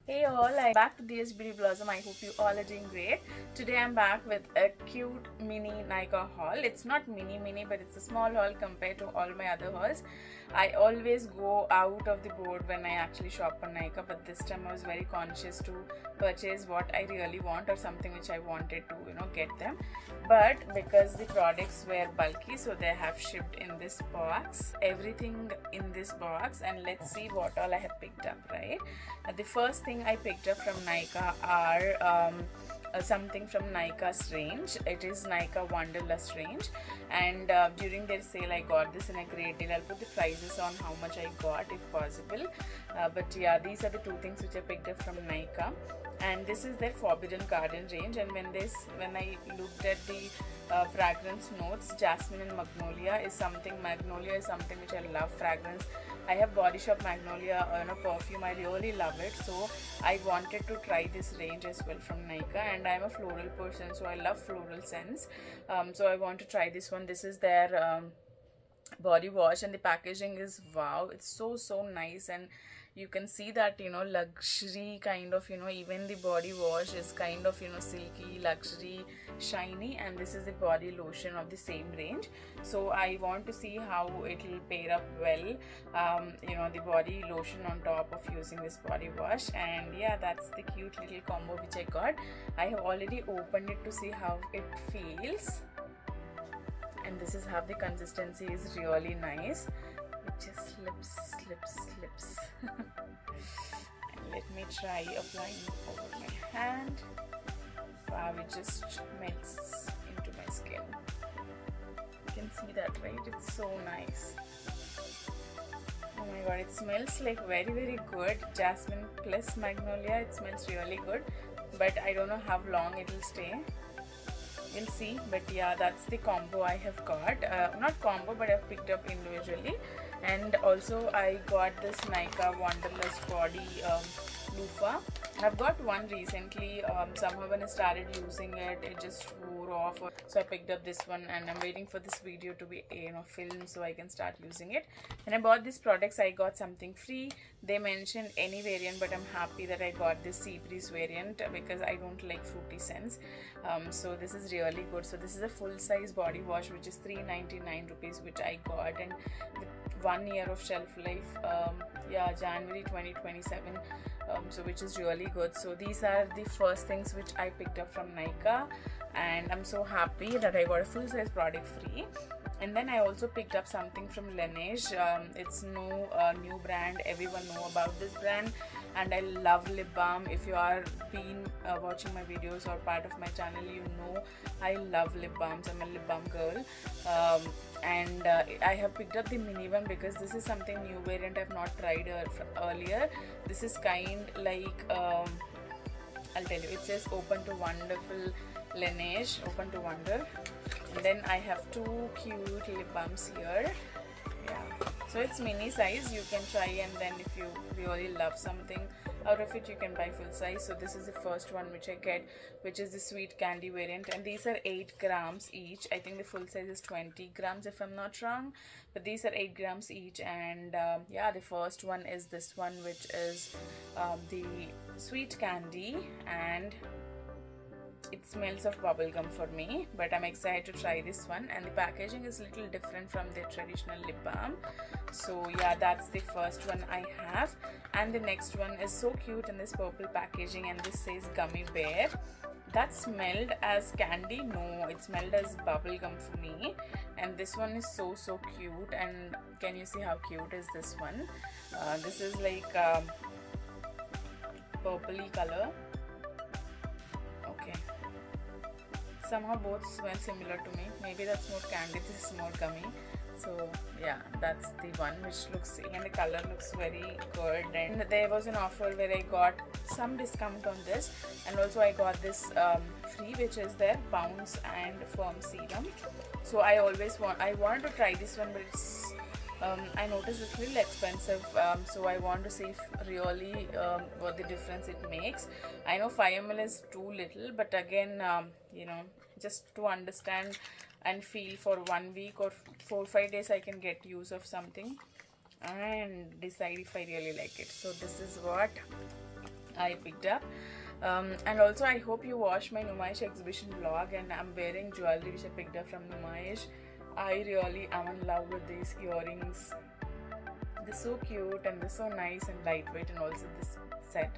Hey all, I'm back to DS Beauty Blossom. I hope you all are doing great. Today I'm back with a cute mini Nykaa haul. It's not mini but it's a small haul compared to all my other hauls. I always go out of the board when I actually shop on Nykaa, but this time I was very conscious to purchase what I really want or something which I wanted to get them. But because the products were bulky, so they have shipped in this box, everything in this box, and let's see what all I have picked up, right? The first thing I picked up from Nykaa are something from Nykaa's range. It is Nykaa Wanderlust range, and during their sale I got this in a great deal. I'll put the prices on how much I got if possible, but yeah, these are the two things which I picked up from Nykaa. And this is their Forbidden Garden range, and when I looked at the fragrance notes, jasmine and magnolia is something which I love. Fragrance, I have Body Shop Magnolia perfume. I really love it, so I wanted to try this range as well from Nykaa. And I'm a floral person, so I love floral scents. So I want to try this one. This is their body wash, and the packaging is wow. It's so nice, and you can see that luxury kind of, even the body wash is kind of silky, luxury, shiny. And this is the body lotion of the same range, so I want to see how it will pair up well, the body lotion on top of using this body wash. And yeah, that's the cute little combo which I got. I have already opened it to see how it feels, and this is how the consistency is. Really nice. It just slips. And let me try applying over my hand. Wow, it just melts into my skin. You can see that, right? It's so nice. Oh my god, it smells like very good. Jasmine plus magnolia. It smells really good, but I don't know how long it will stay. We'll see. But yeah, that's the combo I have got. Not combo, but I've picked up individually. And also I got this Nykaa Wanderlust body loofah. I've got one recently. Somehow when I started using it, it just wore off, so I picked up this one, and I'm waiting for this video to be filmed so I can start using it. When I bought these products, I got something free. They mentioned any variant, but I'm happy that I got this sea breeze variant because I don't like fruity scents. So this is really good. So this is a full size body wash which is 399 rupees, which I got, and with 1 year of shelf life, yeah, January 2027, so which is really good. So these are the first things which I picked up from Nykaa, and I'm so happy that I got a full size product free. And then I also picked up something from Laneige. It's no new brand. Everyone know about this brand, and I love lip balm. If you are been watching my videos or part of my channel, you know I love lip balms. I'm a lip balm girl. And I have picked up the mini one because this is something new variant I've not tried earlier. This is kind like I'll tell you, it says open to wonderful Laneige, open to wonder. And then I have two cute lip balms here. Yeah, so it's mini size. You can try, and then if you really love something out of it, you can buy full size. So this is the first one which I get, which is the sweet candy variant, and these are 8 grams each. I think the full size is 20 grams if I'm not wrong, but these are 8 grams each. And yeah, the first one is this one, which is the sweet candy, and it smells of bubblegum for me, but I'm excited to try this one. And the packaging is a little different from the traditional lip balm. So yeah, that's the first one I have. And the next one is so cute in this purple packaging, and this says gummy bear. That smelled as candy. No, it smelled as bubblegum for me. And this one is so cute. And can you see how cute is this one? This is like purpley color. Okay, somehow both smell similar to me. Maybe that's more candy, this is more gummy. So yeah, that's the one which looks, even the color looks very good. And there was an offer where I got some discount on this, and also I got this free, which is their Bounce and Firm Serum. So I wanted to try this one, but it's I noticed it's a little expensive, so I want to see if really what the difference it makes. I know 5 ml is too little, but again, just to understand and feel for 1 week or 4-5 days, I can get use of something and decide if I really like it. So this is what I picked up. And also I hope you watched my Nykaa exhibition vlog, and I'm wearing jewelry which I picked up from Nykaa. I really am in love with these earrings. They're so cute and they're so nice and lightweight, and also this set.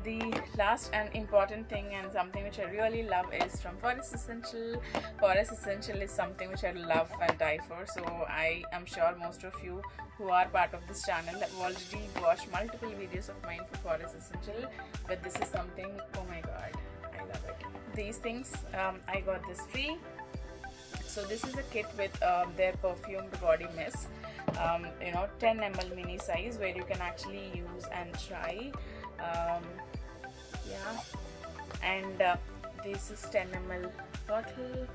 The last and important thing, and something which I really love, is from Forest Essential. Forest Essential is something which I love and die for, so I am sure most of you who are part of this channel have already watched multiple videos of mine for Forest Essential, but this is something, oh my god, I love it. These things, I got this free. So this is a kit with their perfumed body mist, 10 ml mini size, where you can actually use and try. And this is 10 ml bottle,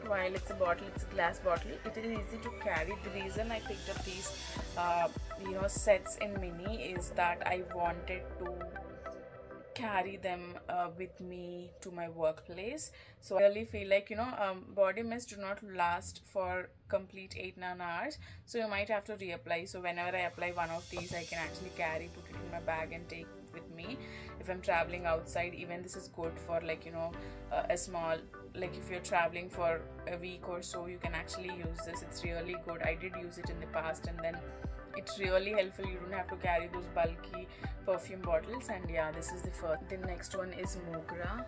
vial, it's a bottle, it's a glass bottle. It is easy to carry. The reason I picked up these sets in mini is that I wanted to carry them with me to my workplace. So I really feel like body mist do not last for complete 8-9 hours, so you might have to reapply. So whenever I apply one of these, I can actually carry, put it in my bag and take with me if I'm traveling outside. Even this is good for a small, like if you're traveling for a week or so, you can actually use this. It's really good. I did use it in the past, and then it's really helpful. You don't have to carry those bulky perfume bottles. And yeah, this is the first. The next one is Mogra.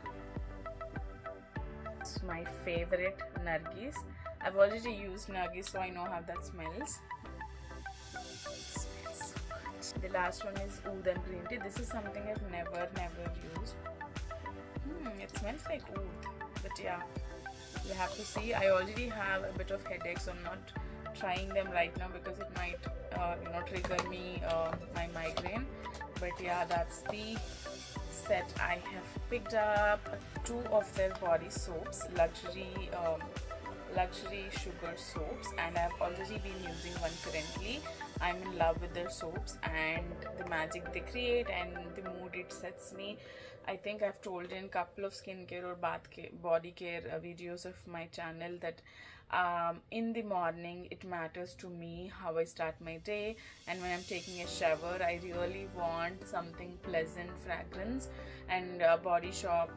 It's my favorite, Nargis. I've already used Nargis, so I know how that smells. It smells so good. The last one is Oud and Green Tea. This is something I've never used. It smells like oud, but yeah, you have to see. I already have a bit of headache, so I'm not trying them right now because it might trigger me my migraine. But yeah, that's the set I have picked up. 2 of their body soaps, luxury sugar soaps, and I've already been using one currently. I'm in love with their soaps and the magic they create and the mood it sets me. I think I've told in a couple of skincare or body care videos of my channel that in the morning it matters to me how I start my day, and when I'm taking a shower I really want something pleasant fragrance, and Body Shop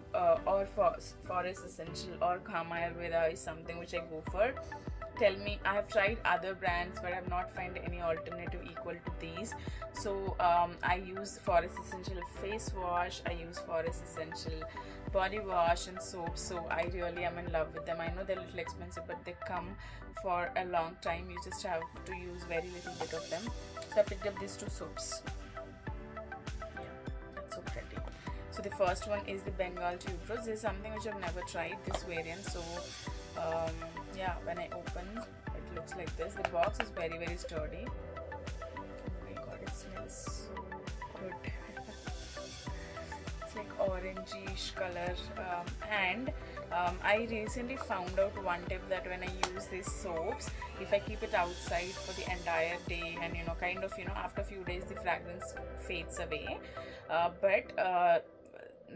or Forest Essential or Kama Ayurveda is something which I go for. Tell me, I have tried other brands but I have not found any alternative equal to these. So I use Forest Essential face wash, I use Forest Essential body wash and soap, so I really am in love with them. I know they're a little expensive, but they come for a long time. You just have to use very little bit of them. So I picked up these 2 soaps. Yeah, that's so pretty. So the first one is the Bengal Tuberose. This is something which I've never tried, this variant. So yeah, when I open, it looks like this. The box is very sturdy. Oh my god, it smells so good. It's like orangish color, and I recently found out one tip, that when I use these soaps, if I keep it outside for the entire day and after a few days the fragrance fades away, but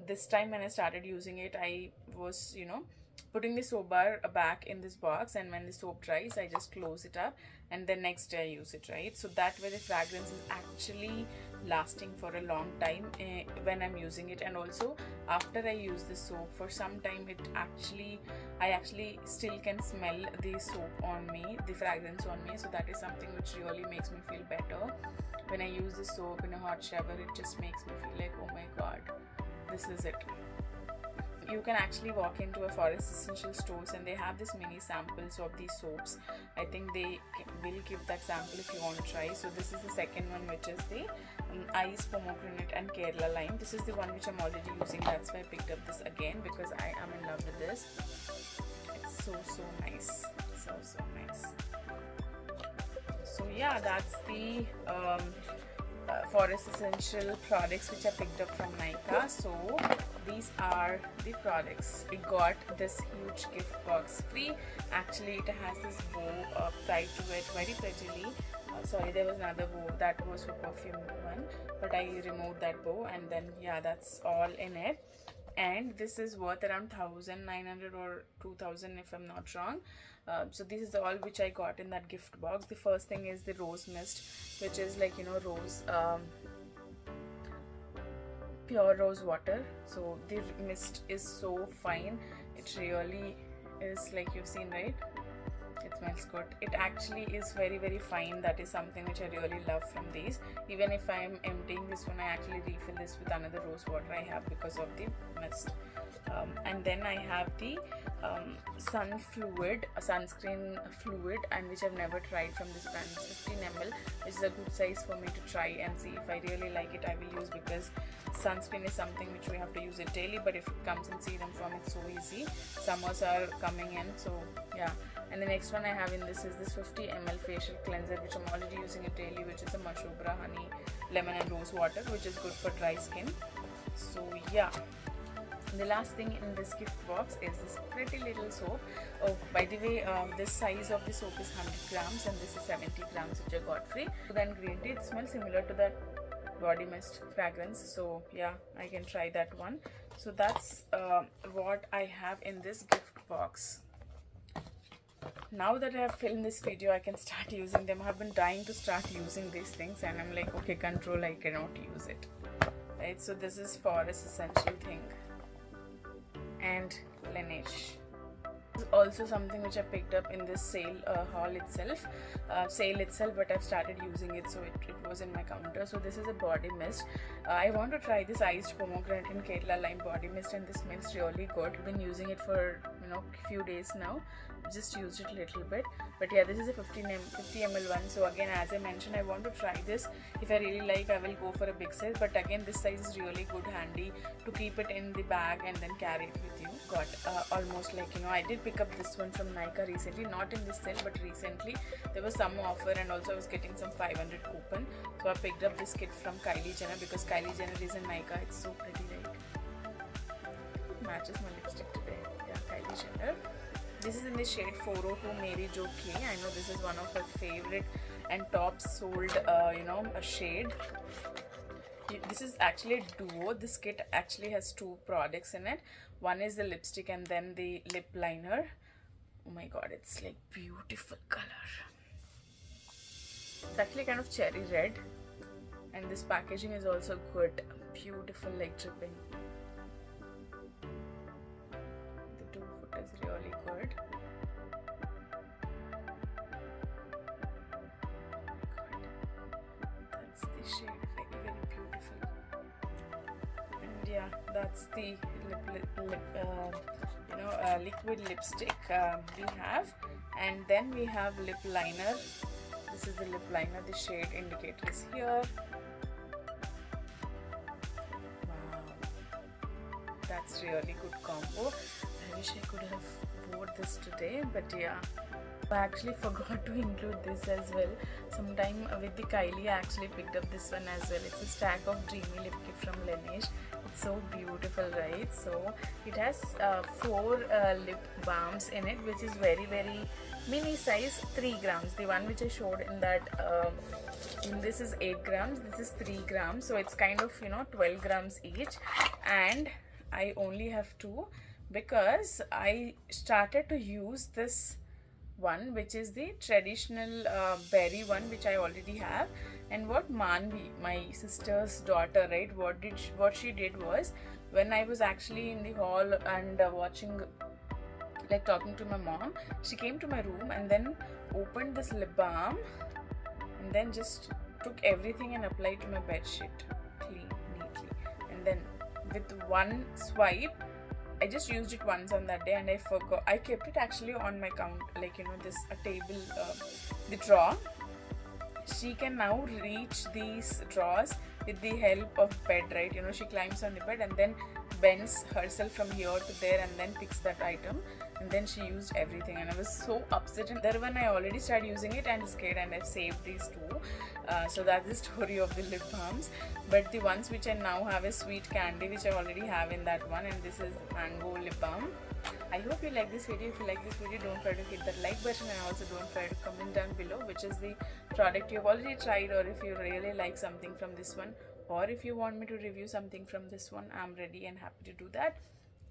this time when I started using it, I was putting the soap bar back in this box, and when the soap dries I just close it up and then next day I use it, right? So that way the fragrance is actually lasting for a long time when I'm using it. And also after I use the soap for some time, I actually still can smell the soap on me, the fragrance on me. So that is something which really makes me feel better. When I use the soap in a hot shower, it just makes me feel like, oh my god, this is it. You can actually walk into a Forest Essential stores and they have this mini samples of these soaps. I think they will give that sample if you want to try. So this is the second one, which is the Ice Pomegranate and Kerala Lime. This is the one which I'm already using. That's why I picked up this again, because I am in love with this. It's so nice. So nice. So yeah, that's the Forest Essential products which I picked up from Nykaa. So these are the products. We got this huge gift box free. Actually, it has this bow tied to it very prettily. Sorry, there was another bow that was for perfume one, but I removed that bow, and then yeah, that's all in it. And this is worth around 1,900 or 2,000 if I'm not wrong. So this is all which I got in that gift box. The first thing is the rose mist, which is like rose pure rose water. So the mist is so fine. It really is, like you've seen, right? It smells good. It actually is very, very fine. That is something which I really love from these. Even if I'm emptying this one, I actually refill this with another rose water I have because of the mist. And then I have the sunscreen fluid, and which I've never tried from this brand. It's 15 ml, which is a good size for me to try and see if I really like it. I will use, because sunscreen is something which we have to use it daily, but if it comes in serum form, it's so easy. Summers are coming in, so yeah. And the next one I have in this is this 50 ml facial cleanser, which I'm already using it daily, which is a Mashobra honey, lemon and rose water, which is good for dry skin. So yeah. The last thing in this gift box is this pretty little soap. Oh, by the way, this size of the soap is 100 grams and this is 70 grams, which I got free. Then green tea, it smells similar to that body mist fragrance. So yeah, I can try that one. So that's what I have in this gift box. Now that I have filmed this video, I can start using them. I have been dying to start using these things, and I'm like, okay, control, I cannot use it. Right, so this is Forest Essential thing. And Laneige. This is also something which I picked up in this sale itself, but I've started using it, so it was in my counter. So this is a body mist. I want to try this iced pomegranate and Kerala lime body mist, and this smells really good. I've been using it for few days now. Just used it a little bit, but yeah, this is a 50 ml one. So again, as I mentioned, I want to try this. If I really like, I will go for a big size, but again, this size is really good, handy to keep it in the bag and then carry it with you. Got almost like, I did pick up this one from Nykaa recently, not in this sale, but recently there was some offer, and also I was getting some 500 coupon. So I picked up this kit from Kylie Jenner, because Kylie Jenner is in Nykaa. It's so pretty, right? It matches my lipstick today. Yeah, Kylie Jenner. This is in the shade 402 Mary Jo K. I know this is one of her favorite and top sold, a shade. This is actually a duo. This kit actually has two products in it. One is the lipstick and then the lip liner. Oh my god, it's like beautiful color. It's actually kind of cherry red, and this packaging is also good. Beautiful, like dripping. The 2 foot is really good. That's the shade, very, very beautiful. And yeah, that's the liquid lipstick we have. And then we have lip liner. This is the lip liner. The shade indicator is here. Wow, that's really good combo. I wish I could have wore this today, but yeah, I actually forgot to include this as well. Sometime with the Kylie, I actually picked up this one as well. It's a stack of Dreamy Lip Kit from Laneige. It's so beautiful, right? So it has 4 lip balms in it, which is very, very mini size, 3 grams. The one which I showed in that this is 8 grams, this is 3 grams, so it's kind of 12 grams each, and I only have 2 because I started to use this one, which is the traditional berry one, which I already have. And what Manvi, my sister's daughter, right, what she did was, when I was actually in the hall and watching, like talking to my mom, she came to my room and then opened this lip balm and then just took everything and applied to my bed sheet neatly, and then with one swipe, I just used it once on that day, and I forgot. I kept it actually on my count, like this table, the drawer. She can now reach these drawers with the help of bed, right? She climbs on the bed and then bends herself from here to there and then picks that item, and then she used everything, and I was so upset. And there when I already started using it and scared, and I've saved these 2. So that's the story of the lip balms. But the ones which I now have is Sweet Candy, which I already have in that one, and this is Mango Lip Balm. I hope you like this video. If you like this video, don't forget to hit that like button, and also don't forget to comment down below which is the product you've already tried, or if you really like something from this one, or if you want me to review something from this one. I'm ready and happy to do that.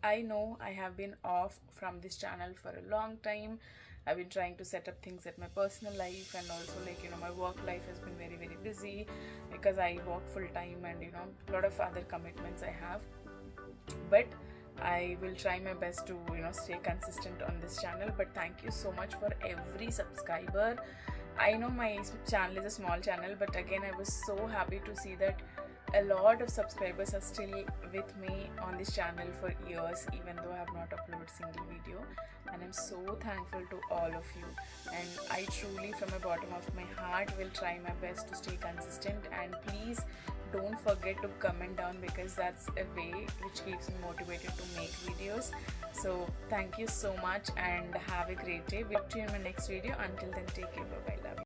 I know I have been off from this channel for a long time. I've been trying to set up things at my personal life, and also like, you know, my work life has been very very busy because I work full time, and you know, a lot of other commitments I have. But I will try my best to, you know, stay consistent on this channel. But thank you so much for every subscriber. I know my channel is a small channel, but again, I was so happy to see that a lot of subscribers are still with me on this channel for years, even though I have not uploaded single video. And I'm so thankful to all of you, and I truly from the bottom of my heart will try my best to stay consistent. And please don't forget to comment down, because that's a way which keeps me motivated to make videos. So thank you so much and have a great day. We'll talk to you in my next video. Until then, take care. Bye bye.